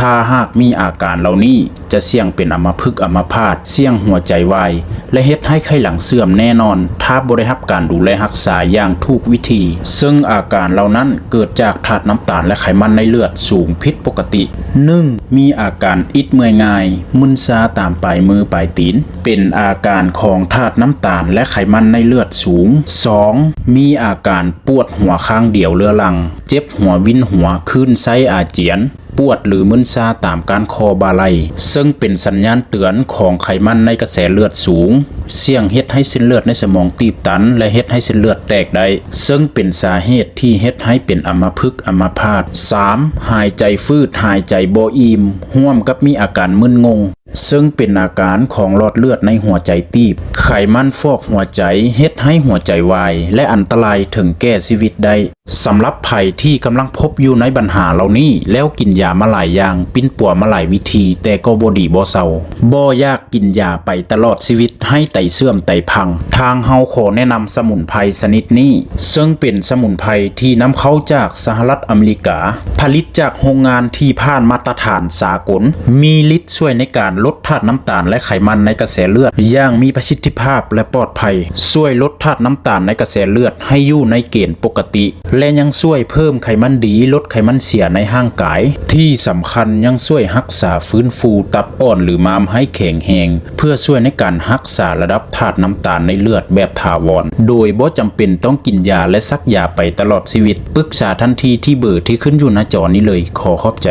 ถ้าหากมีอาการเหล่านี้จะเสี่ยงเป็นอัมพฤกษ์อัมพาตเสี่ยงหัวใจวายและเฮ็ดให้ไข้หลังเสื่อมแน่นอนถ้าบ่ได้รับการดูแลรักษาอย่างถูกวิธีซึ่งอาการเหล่านั้นเกิดจากธาตุน้ำตาลและไขมันในเลือดสูงผิดปกติ 1. มีอาการอิดเมื่อยง่ายมึนชาตามปลายมือปลายตีนเป็นอาการของธาตุน้ำตาลและไขมันในเลือดสูง 2. มีอาการปวดหัวข้างเดียวเรื้อรังเจ็บหัววินหัวคลื่นไส้อาเจียนปวดหรือมึนชาตามการคอบาไหล่ซึ่งเป็นสัญญาณเตือนของไขมันในกระแสเลือดสูงเสี่ยงเฮ็ดให้เส้นเลือดในสมองตีบตันและเฮ็ดให้เส้นเลือดแตกได้ซึ่งเป็นสาเหตุที่เฮ็ดให้เป็นอัมพฤกษ์อัมพาต 3. หายใจฟืดหายใจบ่อิ่มร่วมกับมีอาการมึนงงซึ่งเป็นอาการของหลอดเลือดในหัวใจตีบไขมันฟอกหัวใจเฮ็ดให้หัวใจวายและอันตรายถึงแก่ชีวิตได้สำหรับไผที่กำลังพบอยู่ในปัญหาเหล่านี้แล้วกินยามาหลายอย่างปิ้นปัวมาหลายวิธีแต่ก็บ่ดีบ่เซาบ่อยากกินยาไปตลอดชีวิตให้ไตเสื่อมไตพังทางเฮาขอแนะนำสมุนไพรชนิดนี้ซึ่งเป็นสมุนไพรที่นำเข้าจากสหรัฐอเมริกาผลิตจากโรงงานที่ผ่านมาตรฐานสากลมีฤทธิ์ช่วยในการลดธาตุน้ำตาลและไขมันในกระแสเลือดอย่างมีประสิทธิภาพและปลอดภัยช่วยลดธาตุน้ำตาลในกระแสเลือดให้อยู่ในเกณฑ์ปกติและยังช่วยเพิ่มไขมันดีลดไขมันเสียในร่างกายที่สำคัญยังช่วยรักษาฟื้นฟูตับอ่อนหรือม้ามให้แข็งแรงเพื่อช่วยในการรักษาระดับธาตุน้ำตาลในเลือดแบบถาวรโดยบ่จำเป็นต้องกินยาและซักยาไปตลอดชีวิตปรึกษาทันทีที่เบอร์ที่ขึ้นอยู่หน้าจอนี้เลยขอขอบใจ